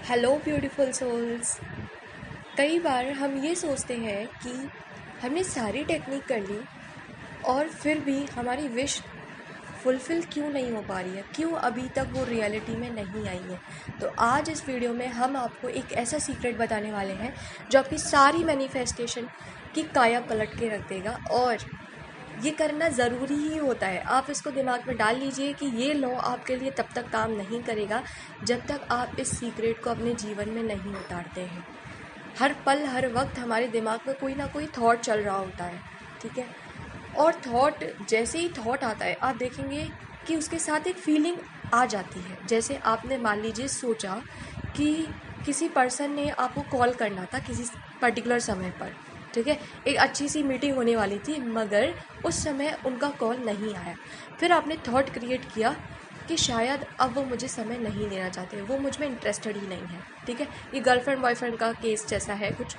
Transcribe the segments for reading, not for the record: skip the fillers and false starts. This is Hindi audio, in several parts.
Hello beautiful souls. कई बार हम ये सोचते हैं कि हमने सारी टेक्निक कर ली और फिर भी हमारी विश फुलफ़िल क्यों नहीं हो पा रही है, क्यों अभी तक वो रियलिटी में नहीं आई है। तो आज इस वीडियो में हम आपको एक ऐसा सीक्रेट बताने वाले हैं जो आपकी सारी मैनिफेस्टेशन की काया पलट के रख देगा। और ये करना ज़रूरी ही होता है। आप इसको दिमाग में डाल लीजिए कि ये लॉ आपके लिए तब तक काम नहीं करेगा जब तक आप इस सीक्रेट को अपने जीवन में नहीं उतारते हैं। हर पल हर वक्त हमारे दिमाग में कोई ना कोई थॉट चल रहा होता है, ठीक है। और थॉट, जैसे ही थॉट आता है आप देखेंगे कि उसके साथ एक फीलिंग आ जाती है। जैसे आपने मान लीजिए सोचा कि किसी पर्सन ने आपको कॉल करना था किसी पर्टिकुलर समय पर, ठीक है। एक अच्छी सी मीटिंग होने वाली थी मगर उस समय उनका कॉल नहीं आया। फिर आपने थॉट क्रिएट किया कि शायद अब वो मुझे समय नहीं देना चाहते, वो मुझ में इंटरेस्टेड ही नहीं है, ठीक है। ये गर्लफ्रेंड बॉयफ्रेंड का केस जैसा है कुछ।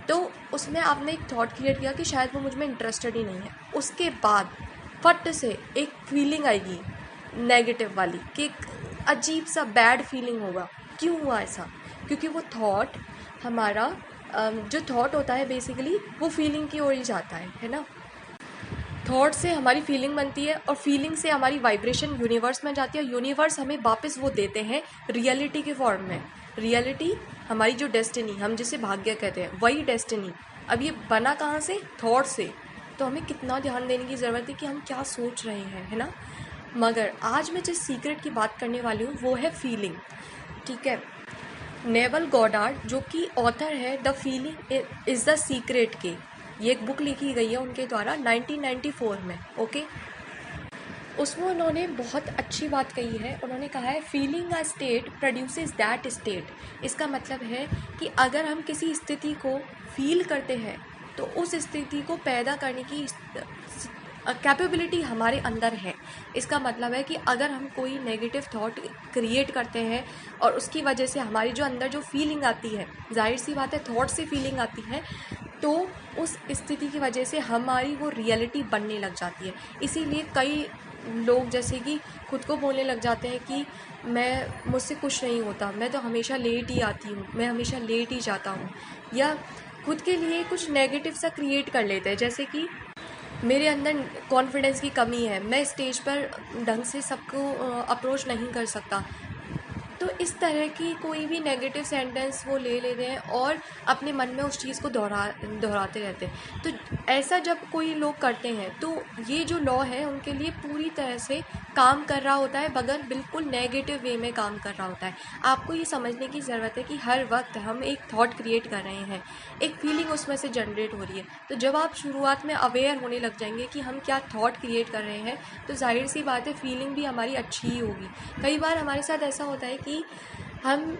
तो उसमें आपने एक थॉट क्रिएट किया कि शायद वो मुझ में इंटरेस्टेड ही नहीं है। उसके बाद फट से एक फीलिंग आएगी नेगेटिव वाली कि एक अजीब सा बैड फीलिंग होगा। क्यों हुआ ऐसा? क्योंकि वो थॉट हमारा जो थॉट होता है बेसिकली वो फीलिंग की ओर ही जाता है ना। थॉट से हमारी फीलिंग बनती है और फीलिंग से हमारी वाइब्रेशन यूनिवर्स में जाती है। यूनिवर्स हमें वापस वो देते हैं रियलिटी के फॉर्म में। रियलिटी हमारी जो डेस्टिनी, हम जिसे भाग्य कहते हैं, वही डेस्टिनी। अब ये बना कहाँ से? थॉट से। तो हमें कितना ध्यान देने की ज़रूरत है कि हम क्या सोच रहे हैं, है ना। मगर आज मैं जिस सीक्रेट की बात करने वाली हूँ वो है फीलिंग, ठीक है। नेवल गॉडार्ड जो कि ऑथर है the feeling is the secret के, ये एक बुक लिखी गई है उनके द्वारा 1994 में, ओके। उसमें उन्होंने बहुत अच्छी बात कही है। उन्होंने कहा है feeling a state produces that state. इसका मतलब है कि अगर हम किसी स्थिति को फील करते हैं तो उस स्थिति को पैदा करने की कैपेबिलिटी हमारे अंदर है। इसका मतलब है कि अगर हम कोई नेगेटिव थॉट क्रिएट करते हैं और उसकी वजह से हमारी जो अंदर जो फीलिंग आती है, जाहिर सी बात है थॉट से फीलिंग आती है, तो उस स्थिति की वजह से हमारी वो रियलिटी बनने लग जाती है। इसीलिए कई लोग जैसे कि खुद को बोलने लग जाते हैं कि मुझसे कुछ नहीं होता, मैं तो हमेशा लेट ही आती हूँ, मैं हमेशा लेट ही जाता हूँ, या खुद के लिए कुछ नेगेटिव सा क्रिएट कर लेते हैं। जैसे कि मेरे अंदर कॉन्फिडेंस की कमी है, मैं स्टेज पर ढंग से सबको अप्रोच नहीं कर सकता। तो इस तरह की कोई भी नेगेटिव सेंटेंस वो ले लेते हैं और अपने मन में उस चीज़ को दोहराते रहते हैं। तो ऐसा जब कोई लोग करते हैं तो ये जो लॉ है उनके लिए पूरी तरह से काम कर रहा होता है, मगर बिल्कुल नेगेटिव वे में काम कर रहा होता है। आपको ये समझने की ज़रूरत है कि हर वक्त हम एक थॉट क्रिएट कर रहे हैं, एक फीलिंग उसमें से जनरेट हो रही है। तो जब आप शुरुआत में अवेयर होने लग जाएंगे कि हम क्या थॉट क्रिएट कर रहे हैं, तो जाहिर सी बात है फीलिंग भी हमारी अच्छी ही होगी। कई बार हमारे साथ ऐसा होता है कि हम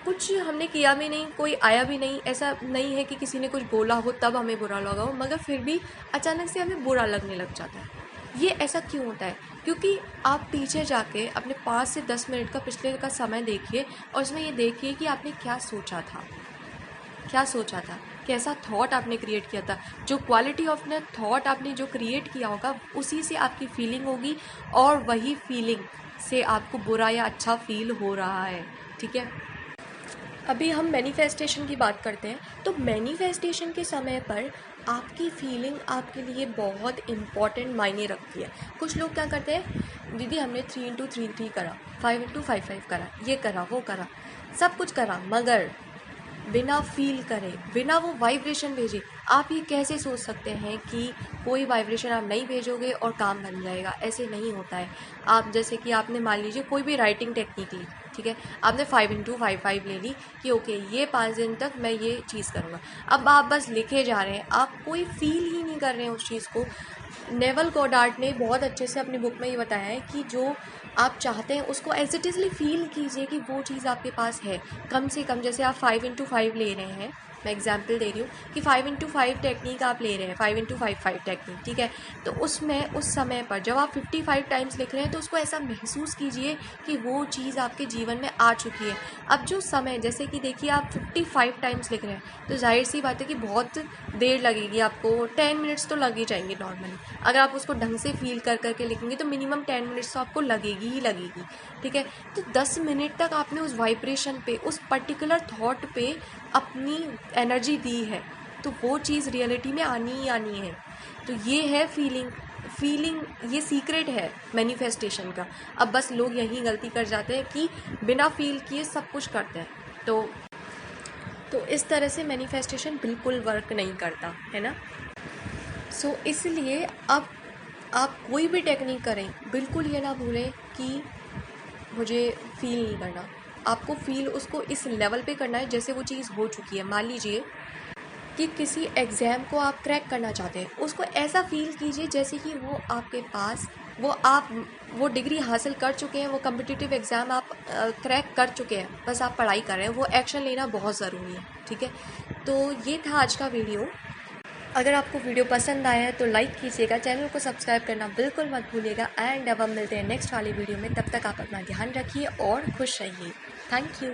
कुछ हमने किया भी नहीं, कोई आया भी नहीं, ऐसा नहीं है कि किसी ने कुछ बोला हो तब हमें बुरा लगा हो, मगर फिर भी अचानक से हमें बुरा लगने लग जाता है। ये ऐसा क्यों होता है? क्योंकि आप पीछे जाके अपने 5 से 10 मिनट का पिछले का समय देखिए और उसमें ये देखिए कि आपने क्या सोचा था, क्या सोचा था, कैसा थॉट आपने क्रिएट किया था। जो क्वालिटी ऑफ द थॉट आपने जो क्रिएट किया होगा उसी से आपकी फीलिंग होगी और वही फीलिंग से आपको बुरा या अच्छा फील हो रहा है, ठीक है। अभी हम मैनिफेस्टेशन की बात करते हैं। तो मैनिफेस्टेशन के समय पर आपकी फीलिंग आपके लिए बहुत इम्पॉर्टेंट मायने रखती है। कुछ लोग क्या करते हैं, दीदी हमने 3x3 करा, 5x5 करा, ये करा वो करा, सब कुछ करा, मगर बिना फील करे, बिना वो वाइब्रेशन भेजे आप ये कैसे सोच सकते हैं कि कोई वाइब्रेशन आप नहीं भेजोगे और काम बन जाएगा? ऐसे नहीं होता है। आप जैसे कि आपने मान लीजिए कोई भी राइटिंग टेक्निक ली, ठीक है, आपने 5x5 ले ली कि ओके ये 5 दिन तक मैं ये चीज़ करूँगा। अब आप बस लिखे जा रहे हैं, आप कोई फील ही नहीं कर रहे हैं उस चीज़ को। नेवल गॉडार्ड ने बहुत अच्छे से अपनी बुक में ये बताया है कि जो आप चाहते हैं उसको एज इट इज़ली फील कीजिए कि वो चीज़ आपके पास है। कम से कम जैसे आप 5x5 ले रहे हैं, मैं एग्जांपल दे रही हूँ कि 5x5 टेक्निक आप ले रहे हैं, 5x5 टेक्निक, ठीक है। तो उसमें उस समय पर जब आप 55 टाइम्स लिख रहे हैं तो उसको ऐसा महसूस कीजिए कि वो चीज़ आपके जीवन जीवन में आ चुकी है। अब जो समय, जैसे कि देखिए आप 55 टाइम्स लिख रहे हैं तो जाहिर सी बात है कि बहुत देर लगेगी आपको, 10 मिनट्स तो लग ही जाएंगे नॉर्मली। अगर आप उसको ढंग से फील कर करके लिखेंगे तो मिनिमम 10 मिनट्स तो आपको लगेगी ही लगेगी, ठीक है। तो 10 मिनट तक आपने उस वाइब्रेशन पे, उस पर्टिकुलर थॉट पे अपनी एनर्जी दी है, तो वो चीज़ रियलिटी में आनी ही आनी है। तो ये है फीलिंग, ये सीक्रेट है मैनिफेस्टेशन का। अब बस लोग यही गलती कर जाते हैं कि बिना फील किए सब कुछ करते हैं। तो इस तरह से मैनिफेस्टेशन बिल्कुल वर्क नहीं करता है ना। सो इसलिए अब आप कोई भी टेक्निक करें, बिल्कुल ये ना भूलें कि मुझे फील नहीं करना। आपको फील उसको इस लेवल पे करना है जैसे वो चीज़ हो चुकी है। मान लीजिए कि किसी एग्ज़ाम को आप क्रैक करना चाहते हैं, उसको ऐसा फील कीजिए जैसे कि वो आपके पास, वो डिग्री हासिल कर चुके हैं, वो कम्पिटिटिव एग्ज़ाम आप क्रैक कर चुके हैं, बस आप पढ़ाई कर रहे हैं। वो एक्शन लेना बहुत ज़रूरी है, ठीक है। तो ये था आज का वीडियो। अगर आपको वीडियो पसंद आया है तो लाइक कीजिएगा, चैनल को सब्सक्राइब करना बिल्कुल मत भूलिएगा। एंड अब हम मिलते हैं नेक्स्ट वाली वीडियो में। तब तक आप अपना ध्यान रखिए और खुश रहिए। Thank you.